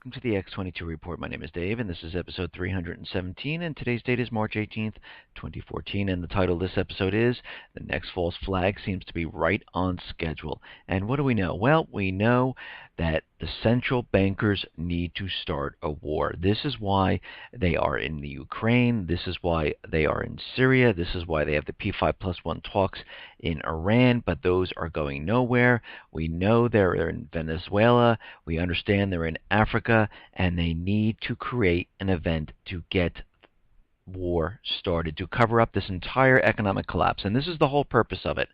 welcome to the X22 Report. My name is Dave, and this is episode 317, and today's date is March 18th, 2014, and the title of this episode is The Next False Flag Seems to be Right on Schedule. And what do we know? Well, we know that the central bankers need to start a war. This is why they are in the Ukraine. This is why they are in Syria. This is why they have the P5+1 talks in Iran, but those are going nowhere. We know they're in Venezuela. We understand they're in Africa, and they need to create an event to get war started, to cover up this entire economic collapse. And this is the whole purpose of it.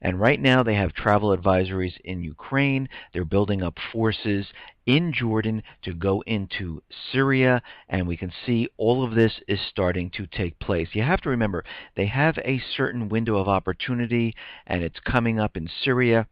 And right now they have travel advisories in Ukraine. They're building up forces in Jordan to go into Syria, and we can see all of this is starting to take place. You have to remember, they have a certain window of opportunity, and it's coming up in Syria.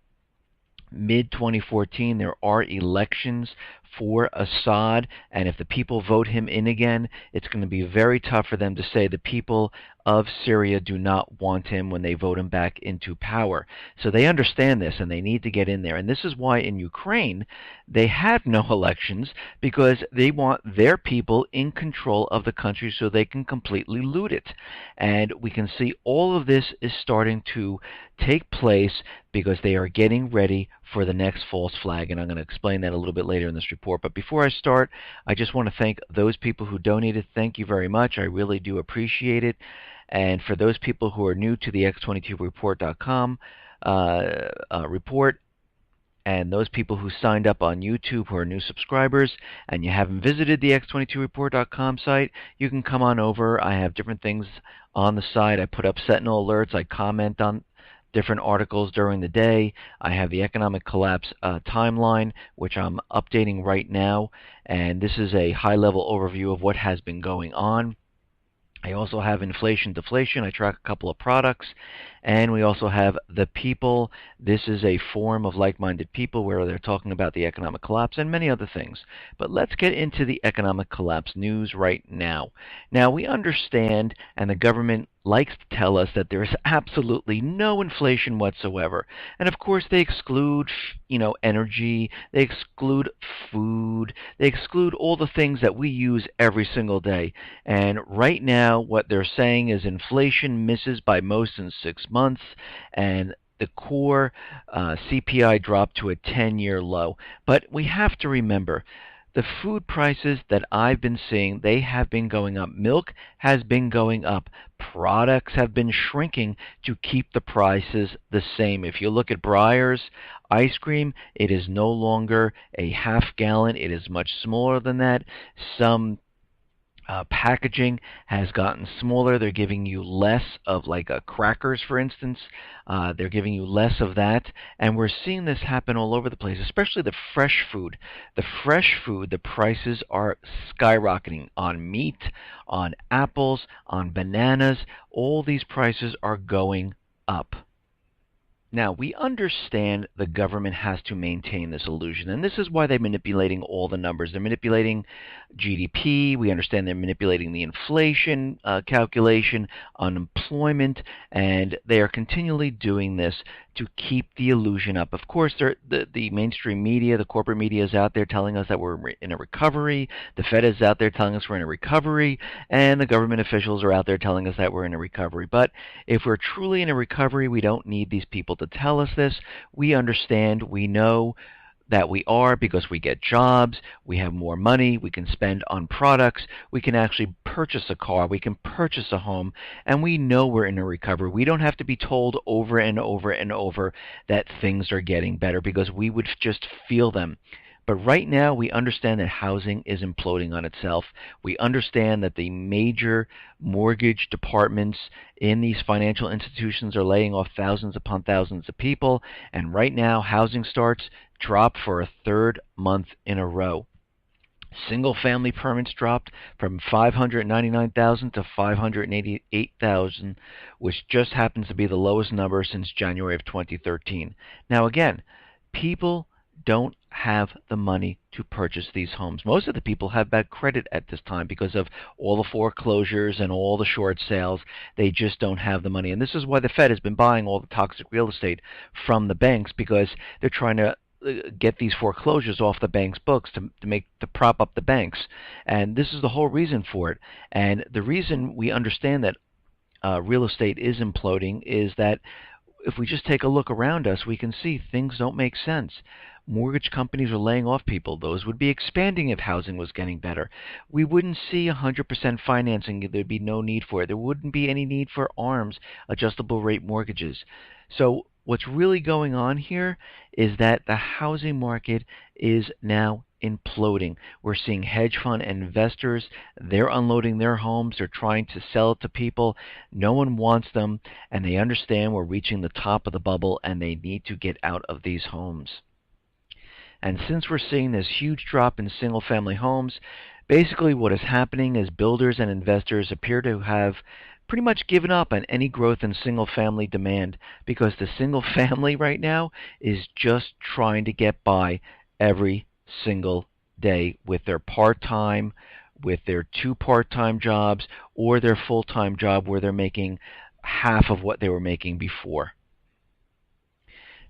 Mid-2014, there are elections for Assad, and if the people vote him in again, it's going to be very tough for them to say the people of Syria do not want him when they vote him back into power. So they understand this, and they need to get in there. And this is why in Ukraine, they have no elections, because they want their people in control of the country so they can completely loot it. And we can see all of this is starting to take place because they are getting ready for the next false flag, and I'm going to explain that a little bit later in this report. But before I start, I just want to thank those people who donated. Thank you very much. I really do appreciate it. And for those people who are new to the X22report.com report, and those people who signed up on YouTube who are new subscribers, and you haven't visited the X22report.com site, you can come on over. I have different things on the site. I put up Sentinel alerts. I comment on different articles during the day. I have the economic collapse timeline, which I'm updating right now, and this is a high-level overview of what has been going on. I also have inflation, deflation. I track a couple of products. And we also have the people. This is a forum of like-minded people where they're talking about the economic collapse and many other things. But let's get into the economic collapse news right now. Now, we understand, and the government likes to tell us, that there is absolutely no inflation whatsoever. And of course, they exclude, energy, they exclude food, they exclude all the things that we use every single day. And right now, what they're saying is inflation misses by most in 6 months, and the core CPI dropped to a 10-year low. But we have to remember, the food prices that I've been seeing, they have been going up. Milk has been going up. Products have been shrinking to keep the prices the same. If you look at Breyers ice cream, it is no longer a half gallon. It is much smaller than that. Some packaging has gotten smaller. They're giving you less of, like, crackers, for instance. They're giving you less of that. And we're seeing this happen all over the place, especially the fresh food. The fresh food, the prices are skyrocketing on meat, on apples, on bananas. All these prices are going up. Now, we understand the government has to maintain this illusion, and this is why they're manipulating all the numbers. They're manipulating GDP. We understand they're manipulating the inflation calculation, unemployment, and they are continually doing this to keep the illusion up. Of course, the mainstream media, the corporate media is out there telling us that we're in a recovery. The Fed is out there telling us we're in a recovery, and the government officials are out there telling us that we're in a recovery. But if we're truly in a recovery, we don't need these people to tell us this. We understand, we know that we are, because we get jobs, we have more money, we can spend on products, we can actually purchase a car, we can purchase a home, and we know we're in a recovery. We don't have to be told over and over and over that things are getting better, because we would just feel them. But right now, we understand that housing is imploding on itself. We understand that the major mortgage departments in these financial institutions are laying off thousands upon thousands of people. And right now, housing starts drop for a third month in a row. Single-family permits dropped from 599,000 to 588,000, which just happens to be the lowest number since January of 2013. Now again, people don't have the money to purchase these homes. Most of the people have bad credit at this time because of all the foreclosures and all the short sales. They just don't have the money. And this is why the Fed has been buying all the toxic real estate from the banks, because they're trying to get these foreclosures off the bank's books to prop up the banks. And this is the whole reason for it. And the reason we understand that real estate is imploding is that if we just take a look around us, we can see things don't make sense. Mortgage companies are laying off people. Those would be expanding if housing was getting better. We wouldn't see 100% financing. There'd be no need for it. There wouldn't be any need for ARMs, adjustable rate mortgages. So what's really going on here is that the housing market is now imploding. We're seeing hedge fund investors, they're unloading their homes, they're trying to sell it to people. No one wants them, and they understand we're reaching the top of the bubble and they need to get out of these homes. And since we're seeing this huge drop in single-family homes, basically what is happening is builders and investors appear to have pretty much given up on any growth in single-family demand, because the single family right now is just trying to get by every single day with their part-time, with their 2 part-time jobs, or their full-time job where they're making half of what they were making before.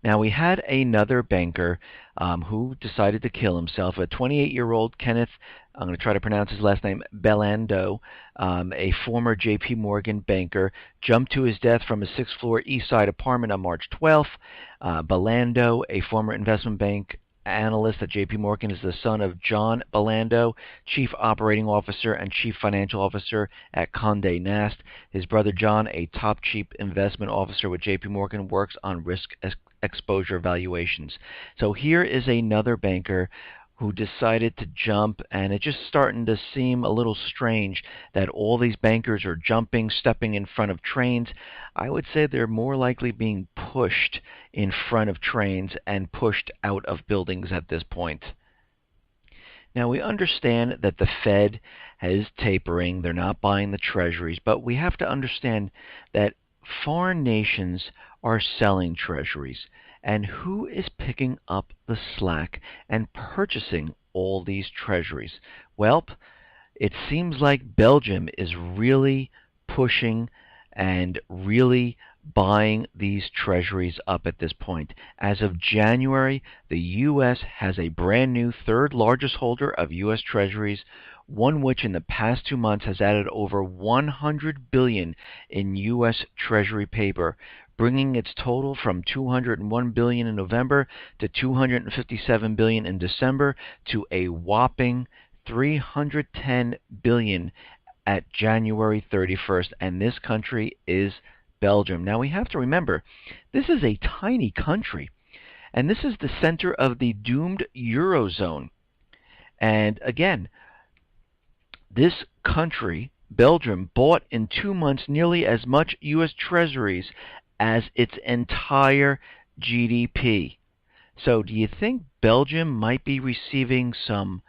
Now, we had another banker who decided to kill himself, a 28-year-old Kenneth, I'm going to try to pronounce his last name, Belando, a former J.P. Morgan banker, jumped to his death from a 6th-floor East Side apartment on March 12th. Belando, a former investment bank analyst at J.P. Morgan, is the son of John Belando, Chief Operating Officer and Chief Financial Officer at Condé Nast. His brother John, a top Chief Investment Officer with J.P. Morgan, works on risk exposure valuations. So here is another banker who decided to jump, and it's just starting to seem a little strange that all these bankers are jumping, stepping in front of trains. I would say they're more likely being pushed in front of trains and pushed out of buildings at this point. Now, we understand that the Fed is tapering. They're not buying the treasuries, but we have to understand that foreign nations are selling treasuries. And who is picking up the slack and purchasing all these treasuries? Well, it seems like Belgium is really pushing and really buying these treasuries up at this point. As of January, the U.S. has a brand new 3rd largest holder of U.S. treasuries, one which in the past 2 months has added over $100 billion in U.S. Treasury paper, bringing its total from $201 billion in November to $257 billion in December to a whopping $310 billion at January 31st, and this country is Belgium. Now, we have to remember, this is a tiny country, and this is the center of the doomed Eurozone. And again, this country, Belgium, bought in 2 months nearly as much U.S. Treasuries as its entire GDP. So do you think Belgium might be receiving some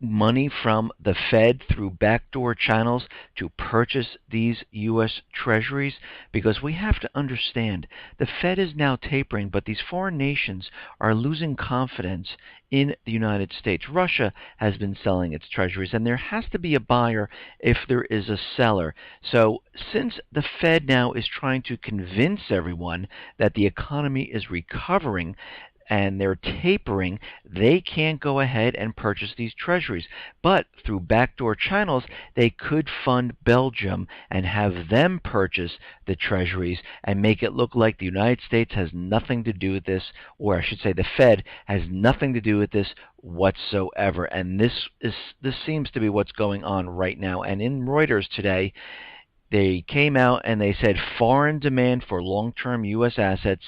money from the Fed through backdoor channels to purchase these U.S. Treasuries? Because we have to understand, the Fed is now tapering, but these foreign nations are losing confidence in the United States. Russia has been selling its treasuries, and there has to be a buyer if there is a seller. So since the Fed now is trying to convince everyone that the economy is recovering, and they're tapering, they can't go ahead and purchase these treasuries. But through backdoor channels, they could fund Belgium and have them purchase the treasuries and make it look like the United States has nothing to do with this, or I should say the Fed has nothing to do with this whatsoever. And this seems to be what's going on right now. And in Reuters today, they came out and they said foreign demand for long-term U.S. assets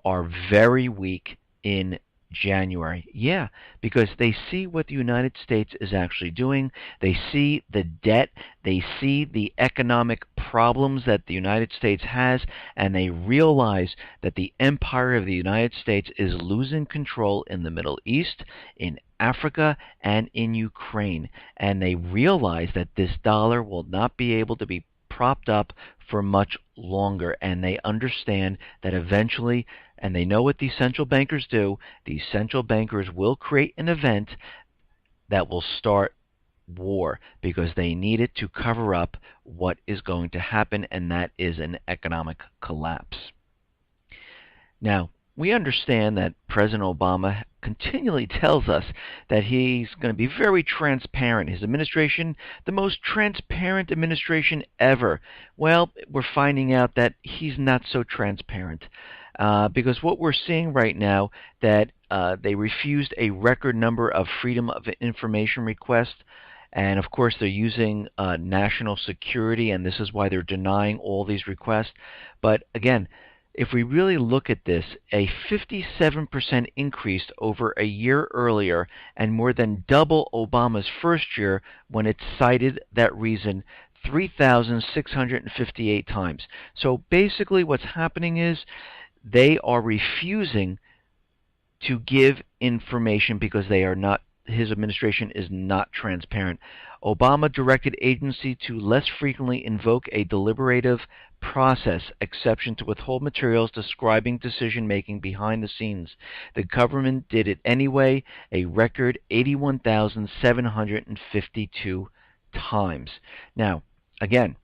are very weak in January. Yeah, because they see what the United States is actually doing. They see the debt. They see the economic problems that the United States has, and they realize that the empire of the United States is losing control in the Middle East, in Africa, and in Ukraine. And they realize that this dollar will not be able to be propped up for much longer, and they understand that eventually, and they know what these central bankers do, these central bankers will create an event that will start war, because they need it to cover up what is going to happen, and that is an economic collapse. Now, we understand that President Obama continually tells us that he's going to be very transparent. His administration, the most transparent administration ever. Well, we're finding out that he's not so transparent. Because what we're seeing right now, that they refused a record number of Freedom of Information requests, and of course they're using national security, and this is why they're denying all these requests. But again, if we really look at this, a 57% increase over a year earlier and more than double Obama's first year when it cited that reason 3,658 times. So basically what's happening is they are refusing to give information because they are not, his administration is not transparent. Obama directed agency to less frequently invoke a deliberative process exception to withhold materials describing decision-making behind the scenes. The government did it anyway, a record 81,752 times. Now, again,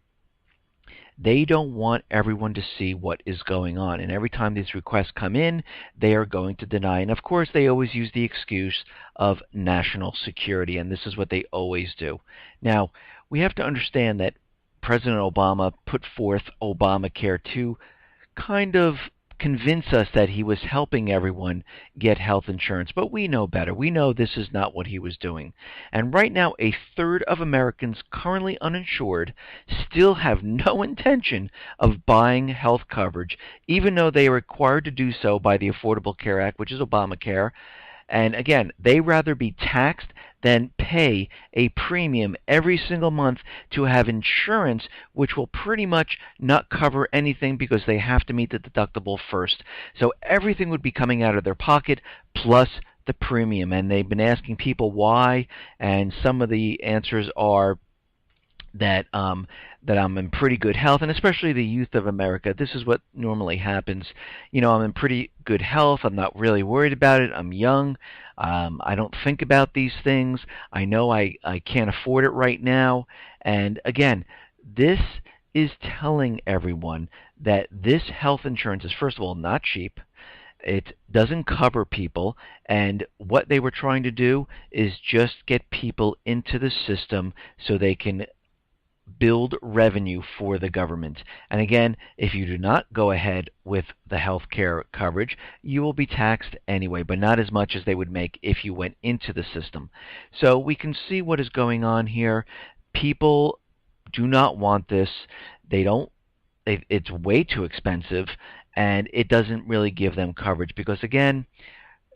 they don't want everyone to see what is going on. And every time these requests come in, they are going to deny. And of course, they always use the excuse of national security, and this is what they always do. Now, we have to understand that President Obama put forth Obamacare to kind of convince us that he was helping everyone get health insurance. But we know better. We know this is not what he was doing. And right now, a third of Americans currently uninsured still have no intention of buying health coverage, even though they are required to do so by the Affordable Care Act, which is Obamacare. And again, they rather be taxed than pay a premium every single month to have insurance which will pretty much not cover anything because they have to meet the deductible first. So everything would be coming out of their pocket plus the premium. And they've been asking people why, and some of the answers are that I'm in pretty good health, and especially the youth of America. This is what normally happens. You know, I'm in pretty good health. I'm not really worried about it. I'm young. I don't think about these things. I know I can't afford it right now. And again, this is telling everyone that this health insurance is, first of all, not cheap. It doesn't cover people, and what they were trying to do is just get people into the system so they can build revenue for the government. And again, if you do not go ahead with the health care coverage, you will be taxed anyway, but not as much as they would make if you went into the system. So we can see what is going on here. People do not want this. They don't. It's way too expensive, and it doesn't really give them coverage because, again,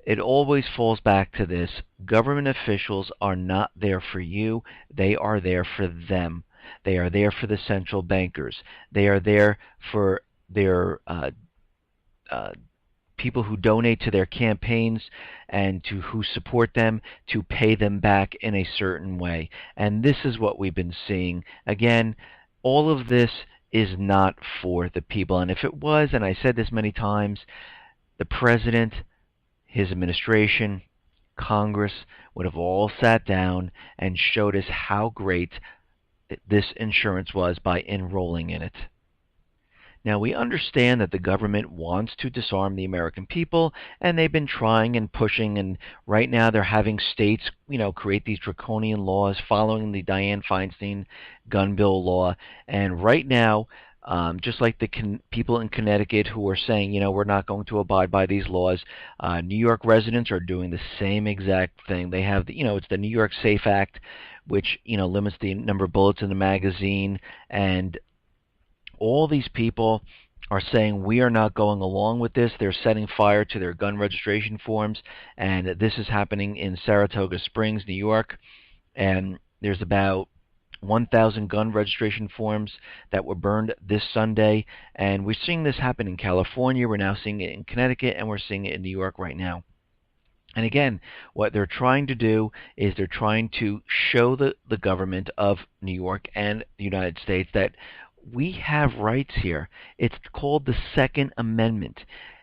it always falls back to this. Government officials are not there for you. They are there for them. They are there for the central bankers. They are there for their people who donate to their campaigns and to who support them to pay them back in a certain way. And this is what we've been seeing. Again, all of this is not for the people. And if it was, and I said this many times, the president, his administration, Congress would have all sat down and showed us how great this insurance was by enrolling in it. Now, we understand that the government wants to disarm the American people, and they've been trying and pushing, and right now they're having states, create these draconian laws following the Dianne Feinstein gun bill law. And right now, just like the people in Connecticut who are saying, we're not going to abide by these laws, New York residents are doing the same exact thing. They have, it's the New York SAFE Act, which limits the number of bullets in the magazine, and all these people are saying we are not going along with this. They're setting fire to their gun registration forms, and this is happening in Saratoga Springs, New York, and there's about 1,000 gun registration forms that were burned this Sunday, and we're seeing this happen in California, we're now seeing it in Connecticut, and we're seeing it in New York right now. And again, what they're trying to do is they're trying to show the government of New York and the United States that we have rights here. It's called the Second Amendment.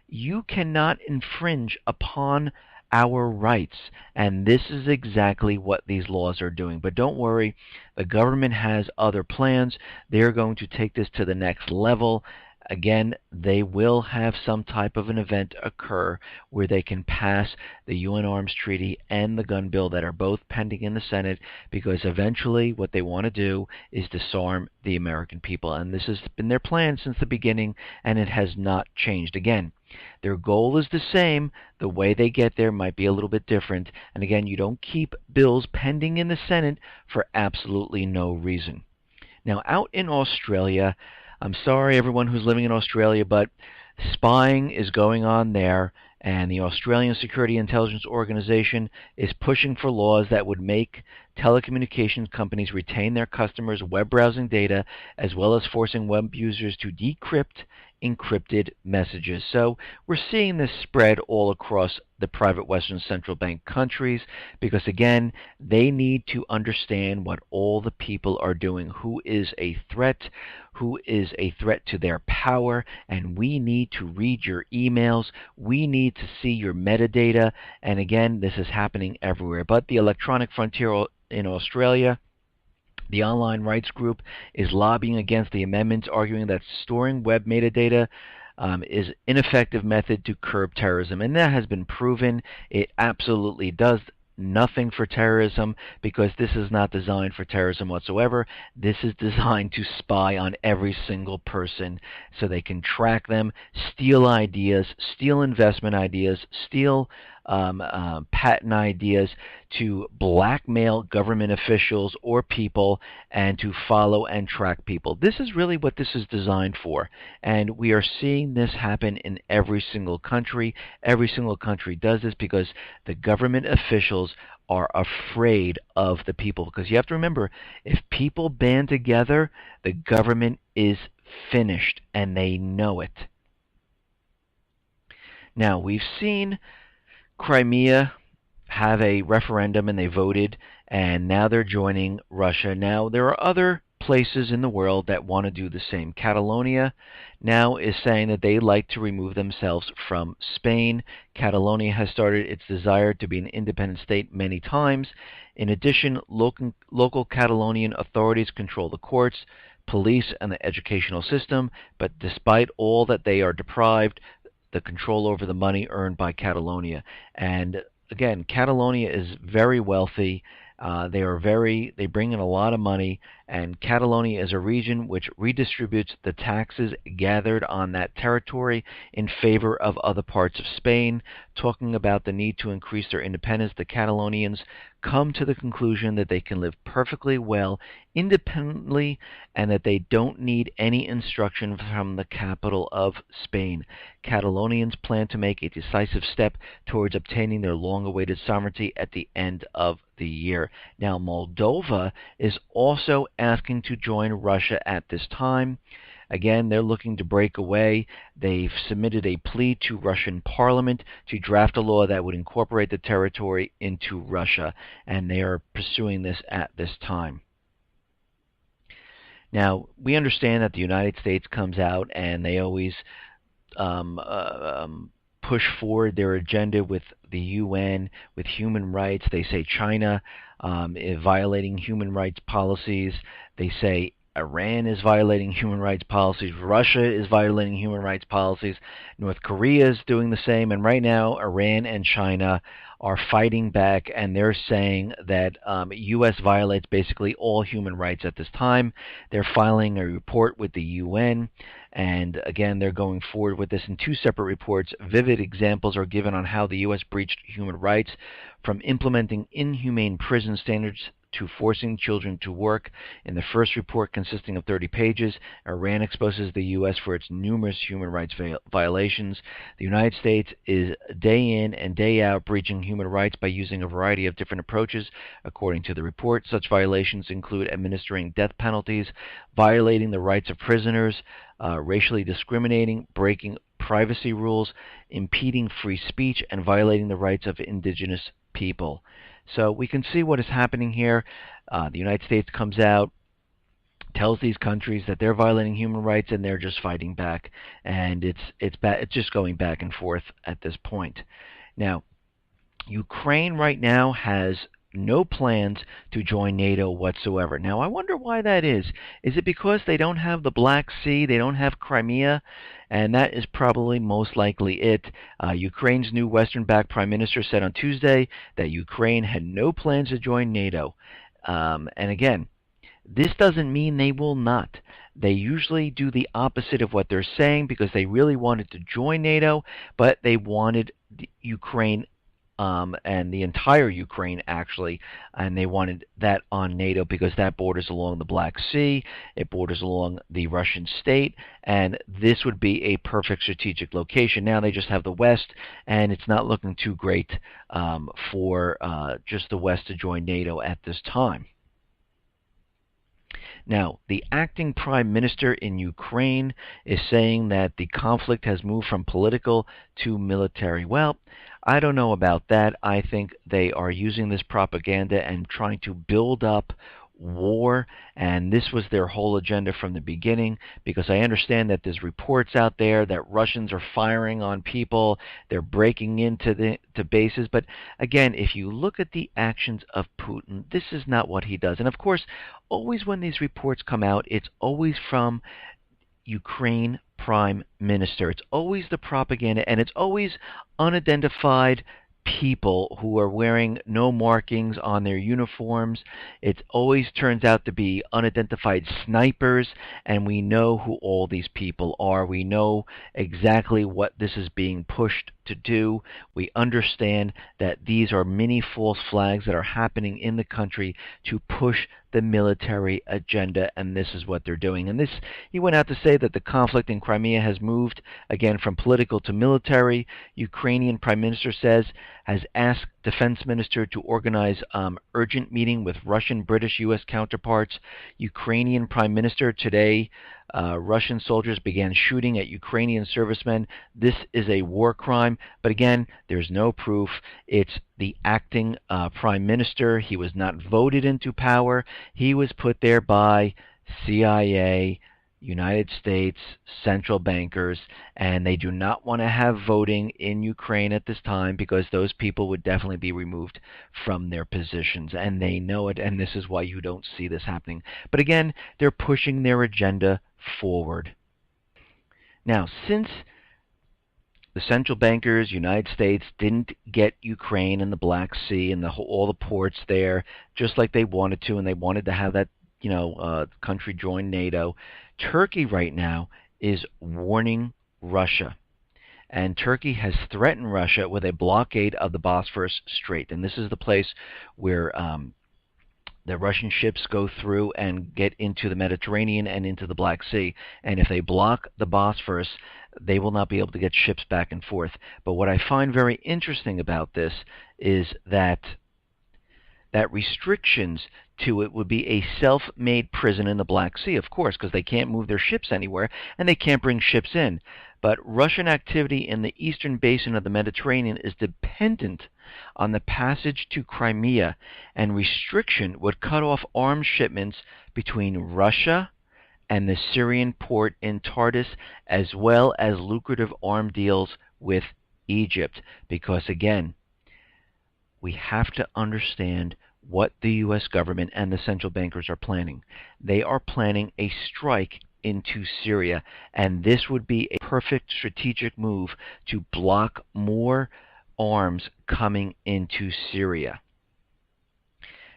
You cannot infringe upon our rights, and this is exactly what these laws are doing. But don't worry, the government has other plans. They're going to take this to the next level. again, they will have some type of an event occur where they can pass the UN Arms Treaty and the gun bill that are both pending in the Senate, because eventually what they want to do is disarm the American people. And this has been their plan since the beginning, and it has not changed. Again, their goal is the same. The way they get there might be a little bit different. And again, you don't keep bills pending in the Senate for absolutely no reason. Now, out in Australia, I'm sorry everyone who's living in Australia, but spying is going on there, and the Australian Security Intelligence Organization is pushing for laws that would make telecommunications companies retain their customers' web browsing data, as well as forcing web users to decrypt encrypted messages. So we're seeing this spread all across the private Western central bank countries, because again, they need to understand what all the people are doing, who is a threat to their power, and we need to read your emails, we need to see your metadata, and again, this is happening everywhere. But the Electronic Frontier in Australia, the online rights group, is lobbying against the amendments, arguing that storing web metadata is an ineffective method to curb terrorism. And that has been proven. It absolutely does nothing for terrorism, because this is not designed for terrorism whatsoever. This is designed to spy on every single person so they can track them, steal ideas, steal investment ideas, steal patent ideas, to blackmail government officials or people, and to follow and track people. This is really what this is designed for, and we are seeing this happen in every single country. Every single country does this because the government officials are afraid of the people. Because you have to remember, if people band together, the government is finished, and they know it. Now, we've seen Crimea have a referendum, and they voted, and now they're joining Russia. Now, there are other places in the world that want to do the same. Catalonia now is saying that they like to remove themselves from Spain. Catalonia has started its desire to be an independent state many times. In addition, local Catalonian authorities control the courts, police, and the educational system, but despite all that, they are deprived the control over the money earned by Catalonia. And again, Catalonia is very wealthy. They bring in a lot of money, and Catalonia is a region which redistributes the taxes gathered on that territory in favor of other parts of Spain. Talking about the need to increase their independence, the Catalonians come to the conclusion that they can live perfectly well independently, and that they don't need any instruction from the capital of Spain. Catalonians plan to make a decisive step towards obtaining their long-awaited sovereignty at the end of the year. Now, Moldova is also asking to join Russia at this time. Again, they're looking to break away. They've submitted a plea to Russian Parliament to draft a law that would incorporate the territory into Russia, and they are pursuing this at this time. Now, we understand that the United States comes out and they always push forward their agenda with the UN, with human rights. They say China is violating human rights policies. They say Iran is violating human rights policies. Russia is violating human rights policies. North Korea is doing the same. And right now, Iran and China are fighting back, and they're saying that U.S. violates basically all human rights at this time. They're filing a report with the UN, and again, they're going forward with this in two separate reports. Vivid examples are given on how the U.S. breached human rights, from implementing inhumane prison standards to forcing children to work. In the first report, consisting of 30 pages, Iran exposes the U.S. for its numerous human rights violations. The United States is day in and day out breaching human rights by using a variety of different approaches. According to the report, such violations include administering death penalties, violating the rights of prisoners, racially discriminating, breaking privacy rules, impeding free speech, and violating the rights of indigenous people. So we can see what is happening here. The United States comes out, tells these countries that they're violating human rights, and they're just fighting back, and it's just going back and forth at this point. Now, Ukraine right now has no plans to join NATO whatsoever. Now, I wonder why that is. Is it because they don't have the Black Sea, they don't have Crimea? And that is probably most likely it. Ukraine's new Western-backed prime minister said on Tuesday that Ukraine had no plans to join NATO. And again, this doesn't mean they will not. They usually do the opposite of what they're saying because they really wanted to join NATO, but they wanted Ukraine and the entire Ukraine actually, and they wanted that on NATO because that borders along the Black Sea, it borders along the Russian state, and this would be a perfect strategic location. Now they just have the West, and it's not looking too great for just the West to join NATO at this time. Now, the acting prime minister in Ukraine is saying that the conflict has moved from political to military. Well, I don't know about that. I think they are using this propaganda and trying to build up war, and this was their whole agenda from the beginning, because I understand that there's reports out there that Russians are firing on people, they're breaking into bases, but again, if you look at the actions of Putin, this is not what he does. And of course, always when these reports come out, it's always from Ukraine prime minister. It's always the propaganda, and it's always unidentified people who are wearing no markings on their uniforms. It always turns out to be unidentified snipers, and we know who all these people are. We know exactly what this is being pushed to do. We understand that these are many false flags that are happening in the country to push the military agenda, and this is what they're doing. And this, he went out to say that the conflict in Crimea has moved again from political to military. Ukrainian Prime Minister says has asked Defense Minister to organize urgent meeting with Russian, British, U.S. counterparts. Ukrainian Prime Minister today, Russian soldiers began shooting at Ukrainian servicemen. This is a war crime, but again, there's no proof. It's the acting Prime Minister. He was not voted into power. He was put there by CIA, United States central bankers, and they do not want to have voting in Ukraine at this time because those people would definitely be removed from their positions, and they know it, and this is why you don't see this happening. But again, they're pushing their agenda forward. Now, since the central bankers, United States, didn't get Ukraine and the Black Sea and all the ports there just like they wanted to, and they wanted to have that country join NATO, Turkey right now is warning Russia. And Turkey has threatened Russia with a blockade of the Bosphorus Strait. And this is the place where the Russian ships go through and get into the Mediterranean and into the Black Sea. And if they block the Bosphorus, they will not be able to get ships back and forth. But what I find very interesting about this is that restrictions to it would be a self-made prison in the Black Sea, of course, because they can't move their ships anywhere and they can't bring ships in. But Russian activity in the eastern basin of the Mediterranean is dependent on the passage to Crimea, and restriction would cut off arms shipments between Russia and the Syrian port in Tartus, as well as lucrative arm deals with Egypt, because again, we have to understand what the U.S. government and the central bankers are planning. They are planning a strike into Syria, and this would be a perfect strategic move to block more arms coming into Syria.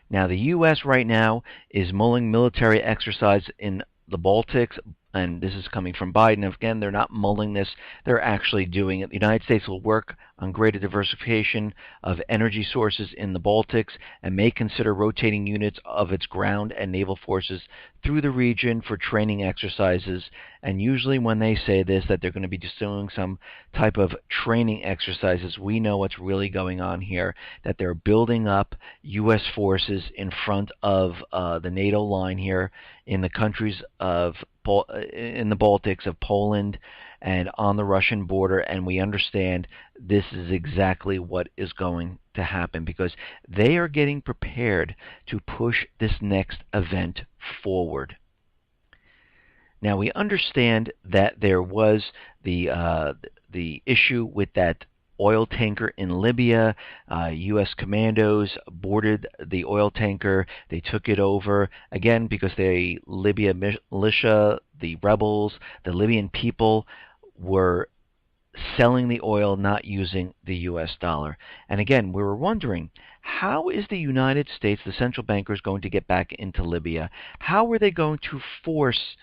Now, the U.S. right now is mulling military exercise in the Baltics, and this is coming from Biden. Again, they're not mulling this, they're actually doing it. The United States will work on greater diversification of energy sources in the Baltics and may consider rotating units of its ground and naval forces through the region for training exercises. And usually when they say this, that they're going to be doing some type of training exercises, we know what's really going on here, that they're building up U.S. forces in front of the NATO line here in the countries of in the Baltics of Poland and on the Russian border, and we understand this is exactly what is going to happen because they are getting prepared to push this next event forward. Now, we understand that there was the issue with that oil tanker in Libya. U.S. commandos boarded the oil tanker. They took it over, again, because the Libya militia, the rebels, the Libyan people were selling the oil, not using the U.S. dollar. And again, we were wondering, how is the United States, the central bankers, going to get back into Libya? How are they going to force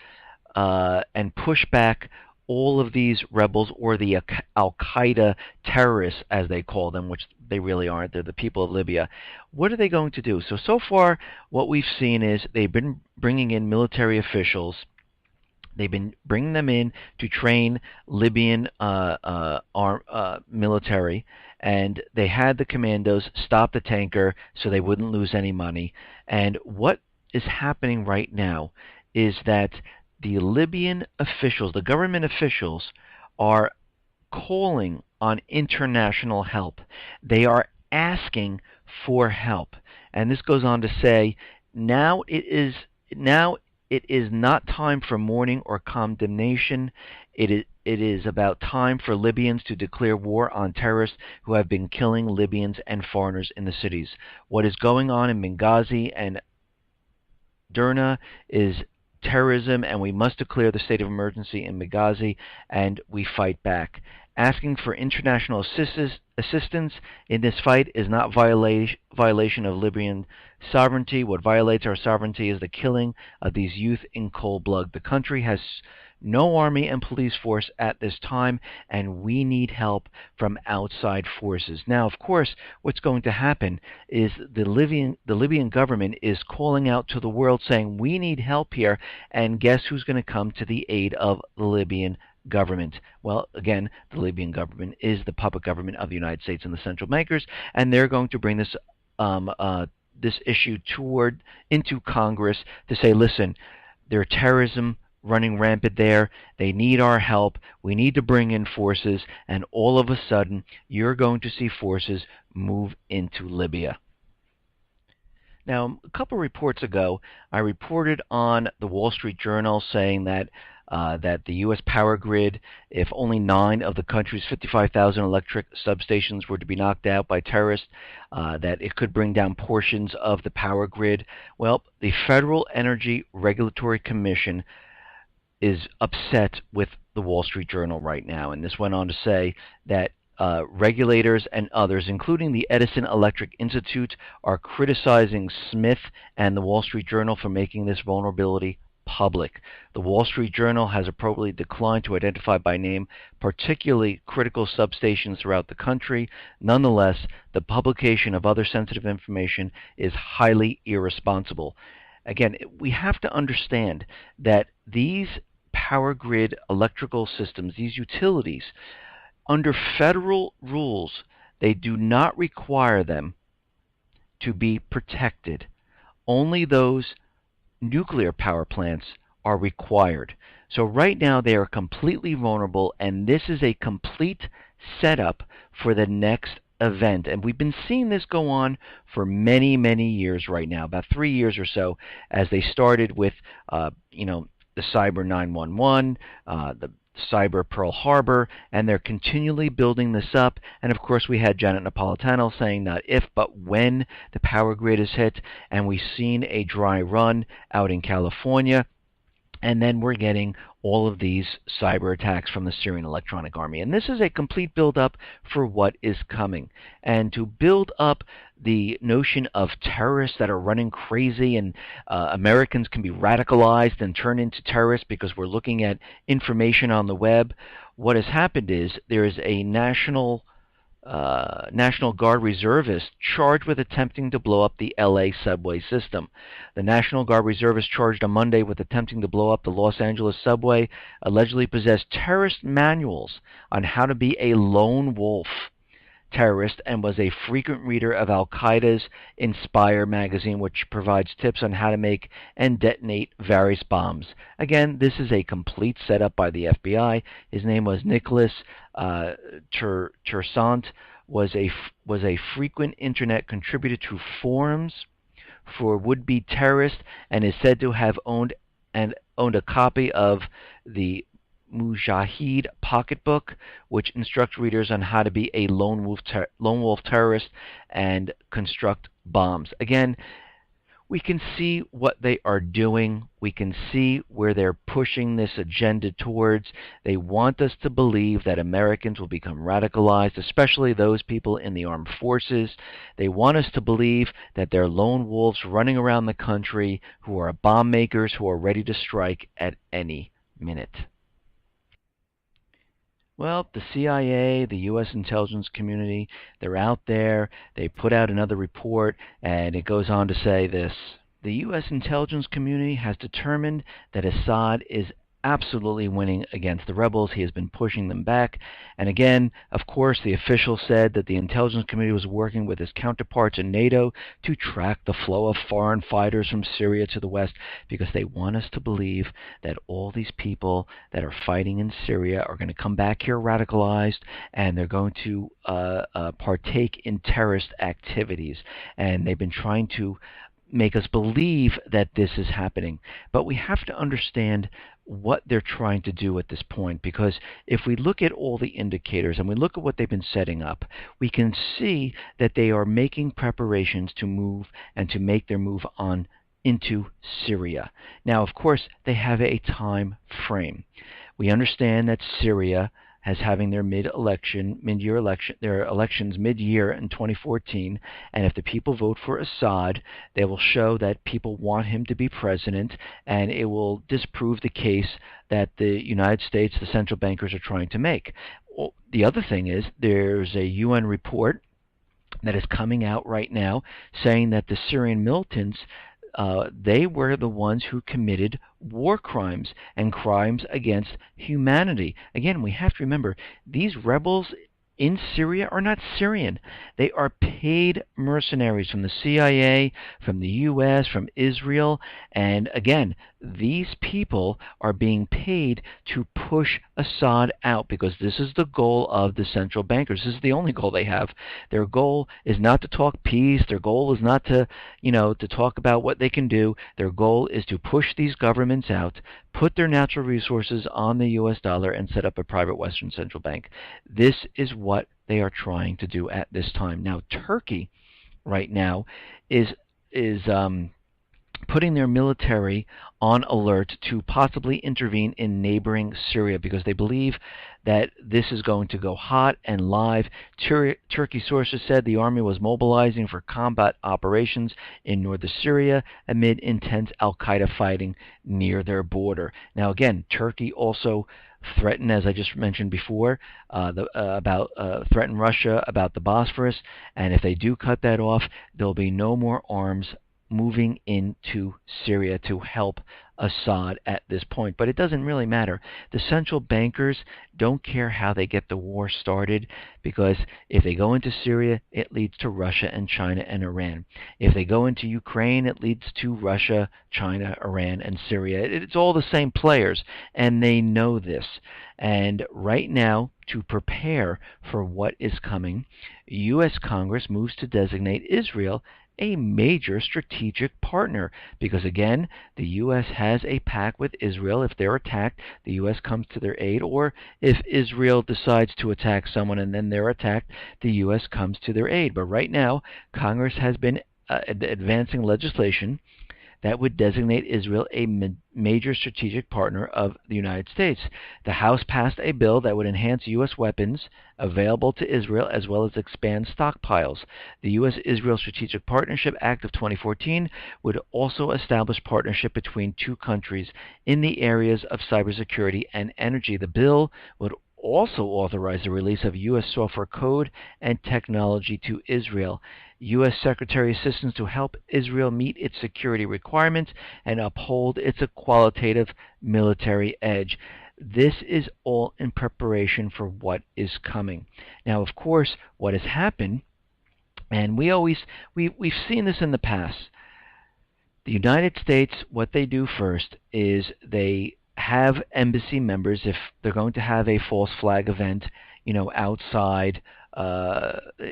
and push back all of these rebels, or the Al-Qaeda terrorists, as they call them, which they really aren't? They're the people of Libya. What are they going to do? So far, what we've seen is they've been bringing in military officials. They've been bringing them in to train Libyan military, and they had the commandos stop the tanker so they wouldn't lose any money. And what is happening right now is that the Libyan officials, the government officials, are calling on international help. They are asking for help. And this goes on to say, now it is not time for mourning or condemnation. It is about time for Libyans to declare war on terrorists who have been killing Libyans and foreigners in the cities. What is going on in Benghazi and Derna is terrorism, and we must declare the state of emergency in Benghazi, and we fight back. Asking for international assistance in this fight is not violation of Libyan sovereignty. What violates our sovereignty is the killing of these youth in cold blood. The country has no army and police force at this time, and we need help from outside forces. Now, of course, what's going to happen is the Libyan government is calling out to the world saying, we need help here, and guess who's going to come to the aid of the Libyan government? Well, again, the Libyan government is the puppet government of the United States and the central bankers, and they're going to bring this this issue into Congress to say, listen, there's terrorism running rampant there. They need our help. We need to bring in forces, and all of a sudden, you're going to see forces move into Libya. Now, a couple reports ago, I reported on the Wall Street Journal saying that the U.S. power grid, if only 9 of the country's 55,000 electric substations were to be knocked out by terrorists, that it could bring down portions of the power grid. Well, the Federal Energy Regulatory Commission is upset with the Wall Street Journal right now, and this went on to say that regulators and others, including the Edison Electric Institute, are criticizing Smith and the Wall Street Journal for making this vulnerability public. The Wall Street Journal has appropriately declined to identify by name particularly critical substations throughout the country. Nonetheless, the publication of other sensitive information is highly irresponsible. Again, we have to understand that these power grid electrical systems, these utilities, under federal rules, they do not require them to be protected. Only those nuclear power plants are required. So right now they are completely vulnerable, and this is a complete setup for the next event. And we've been seeing this go on for many, many years right now, about 3 years or so, as they started with, the Cyber 911, the Cyber Pearl Harbor, and they're continually building this up. And of course, we had Janet Napolitano saying not if, but when the power grid is hit, and we've seen a dry run out in California. And then we're getting all of these cyber attacks from the Syrian Electronic Army. And this is a complete build-up for what is coming. And to build up the notion of terrorists that are running crazy, and Americans can be radicalized and turn into terrorists because we're looking at information on the web, what has happened is there is a National Guard reservist charged with attempting to blow up the LA subway system. The National Guard reservist charged on Monday with attempting to blow up the Los Angeles subway allegedly possessed terrorist manuals on how to be a lone wolf terrorist, and was a frequent reader of Al-Qaeda's Inspire magazine, which provides tips on how to make and detonate various bombs. Again, this is a complete setup by the FBI. His name was Nicholas Tersant, was a frequent internet contributor to forums for would-be terrorists, and is said to have owned a copy of the Mujahid Pocketbook, which instructs readers on how to be a lone wolf terrorist and construct bombs. Again, we can see what they are doing. We can see where they're pushing this agenda towards. They want us to believe that Americans will become radicalized, especially those people in the armed forces. They want us to believe that they're lone wolves running around the country who are bomb makers who are ready to strike at any minute. Well, the CIA, the U.S. intelligence community, they're out there. They put out another report, and it goes on to say this. The U.S. intelligence community has determined that Assad is absolutely winning against the rebels. He has been pushing them back. And again, of course, the official said that the intelligence community was working with his counterparts in NATO to track the flow of foreign fighters from Syria to the west, because they want us to believe that all these people that are fighting in Syria are going to come back here radicalized, and they're going to partake in terrorist activities. And they've been trying to make us believe that this is happening. But we have to understand what they're trying to do at this point, because if we look at all the indicators and we look at what they've been setting up, we can see that they are making preparations to move and to make their move on into Syria. Now, of course, they have a time frame. We understand that Syria as having their mid-year election, their elections mid-year in 2014, and if the people vote for Assad, they will show that people want him to be president, and it will disprove the case that the United States, the central bankers, are trying to make. The other thing is there's a UN report that is coming out right now saying that the Syrian militants they were the ones who committed war crimes and crimes against humanity. Again, we have to remember, these rebels in Syria are not Syrian. They are paid mercenaries from the CIA, from the U.S., from Israel. And again, these people are being paid to push Assad out, because this is the goal of the central bankers. This is the only goal they have. Their goal is not to talk peace. Their goal is not to, to talk about what they can do. Their goal is to push these governments out, put their natural resources on the U.S. dollar, and set up a private Western central bank. This is what they are trying to do at this time. Now, Turkey right now is putting their military on alert to possibly intervene in neighboring Syria, because they believe that this is going to go hot and live. Turkey sources said the army was mobilizing for combat operations in northern Syria amid intense al-Qaeda fighting near their border. Now again, Turkey also threatened, as I just mentioned before, threaten Russia about the Bosphorus, and if they do cut that off, there'll be no more arms moving into Syria to help Assad at this point. But it doesn't really matter. The central bankers don't care how they get the war started, because if they go into Syria, it leads to Russia and China and Iran. If they go into Ukraine, it leads to Russia, China, Iran, and Syria. It's all the same players, and they know this. And right now, to prepare for what is coming, U.S. Congress moves to designate Israel a major strategic partner, because again, the U.S. has a pact with Israel. If they're attacked, the U.S. comes to their aid, or if Israel decides to attack someone and then they're attacked, the U.S. comes to their aid. But right now, Congress has been advancing legislation that would designate Israel a major strategic partner of the United States. The House passed a bill that would enhance U.S. weapons available to Israel, as well as expand stockpiles. The U.S.-Israel Strategic Partnership Act of 2014 would also establish partnership between two countries in the areas of cybersecurity and energy. The bill would also authorize the release of U.S. software code and technology to Israel. U.S. Secretary assistance to help Israel meet its security requirements and uphold its qualitative military edge. This is all in preparation for what is coming. Now, of course, what has happened, and we've seen this in the past. The United States, what they do first is they have embassy members, if they're going to have a false flag event, outside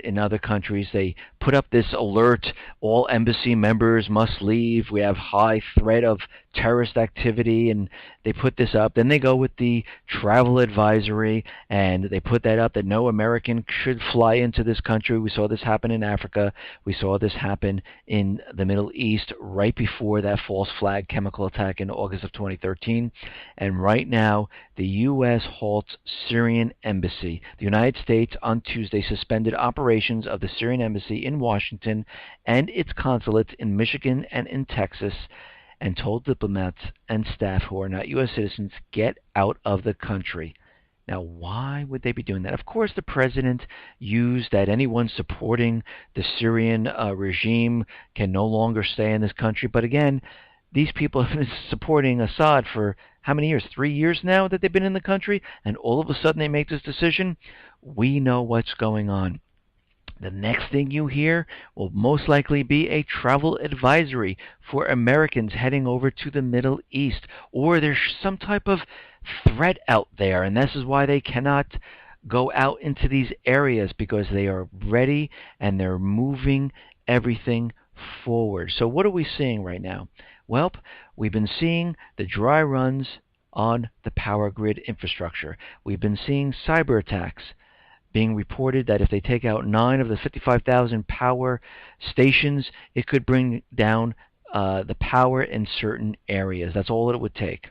in other countries, they put up this alert: all embassy members must leave. We have high threat of terrorist activity, and they put this up. Then they go with the travel advisory, and they put that up that no American should fly into this country. We saw this happen in Africa. We saw this happen in the Middle East right before that false flag chemical attack in August of 2013. And right now, the U.S. halts Syrian embassy. The United States on Tuesday suspended operations of the Syrian embassy in Washington and its consulates in Michigan and in Texas, and told diplomats and staff who are not U.S. citizens, get out of the country. Now, why would they be doing that? Of course, the president used that anyone supporting the Syrian regime can no longer stay in this country. But again, these people have been supporting Assad for how many years? 3 years now that they've been in the country, and all of a sudden they make this decision. We know what's going on. The next thing you hear will most likely be a travel advisory for Americans heading over to the Middle East, or there's some type of threat out there, and this is why they cannot go out into these areas, because they are ready and they're moving everything forward. So what are we seeing right now? Well, we've been seeing the dry runs on the power grid infrastructure. We've been seeing cyber attacks being reported that if they take out 9 of the 55,000 power stations, it could bring down the power in certain areas. That's all it would take.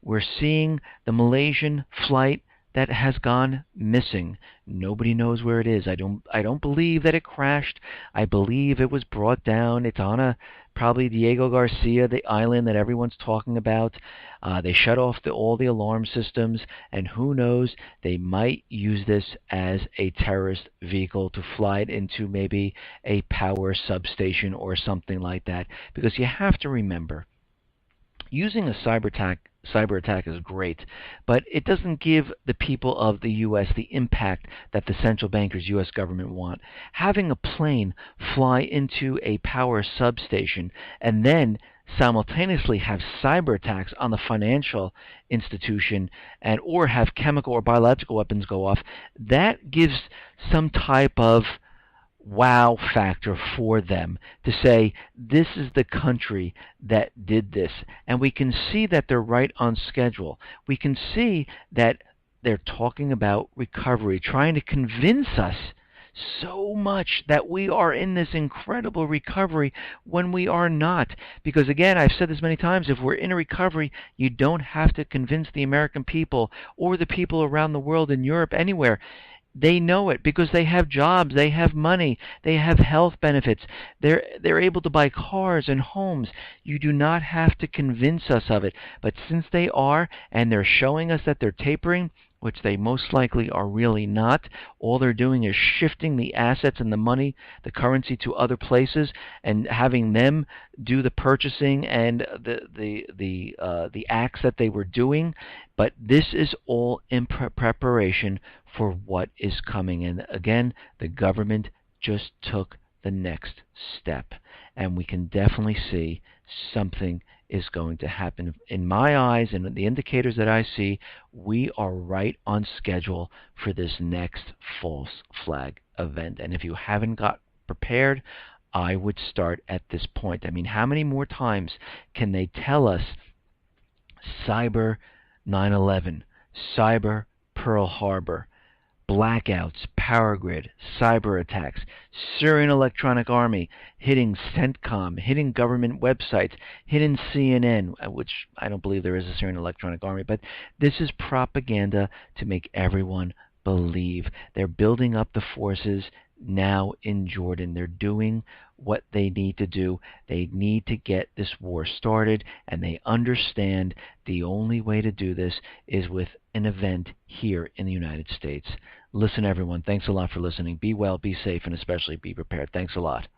We're seeing the Malaysian flight that has gone missing. Nobody knows where it is. I don't believe that it crashed. I believe it was brought down. It's on probably Diego Garcia, the island that everyone's talking about. They shut off all the alarm systems, and who knows, they might use this as a terrorist vehicle to fly it into maybe a power substation or something like that. Because you have to remember, using a cyber attack is great, but it doesn't give the people of the U.S. the impact that the central bankers, U.S. government want. Having a plane fly into a power substation and then simultaneously have cyber attacks on the financial institution and or have chemical or biological weapons go off, that gives some type of wow factor for them to say, this is the country that did this. And we can see that they're right on schedule. We can see that they're talking about recovery, trying to convince us so much that we are in this incredible recovery when we are not. Because again, I've said this many times, if we're in a recovery, you don't have to convince the American people or the people around the world, in Europe, anywhere. They know it because they have jobs, they have money, they have health benefits, they're able to buy cars and homes. You do not have to convince us of it. But since they are, and they're showing us that they're tapering, which they most likely are really not, all they're doing is shifting the assets and the money, the currency, to other places and having them do the purchasing and the acts that they were doing. But this is all in preparation for what is coming. And again, the government just took the next step, and we can definitely see something is going to happen. In my eyes and the indicators that I see, we are right on schedule for this next false flag event. And if you haven't got prepared, I would start at this point. I mean, how many more times can they tell us cyber 9/11, cyber Pearl Harbor, blackouts, power grid, cyber attacks, Syrian Electronic Army hitting CENTCOM, hitting government websites, hitting CNN, which I don't believe there is a Syrian Electronic Army, but this is propaganda to make everyone believe. They're building up the forces now in Jordan. They're doing what they need to do. They need to get this war started, and they understand the only way to do this is with an event here in the United States. Listen, everyone, thanks a lot for listening. Be well, be safe, and especially be prepared. Thanks a lot.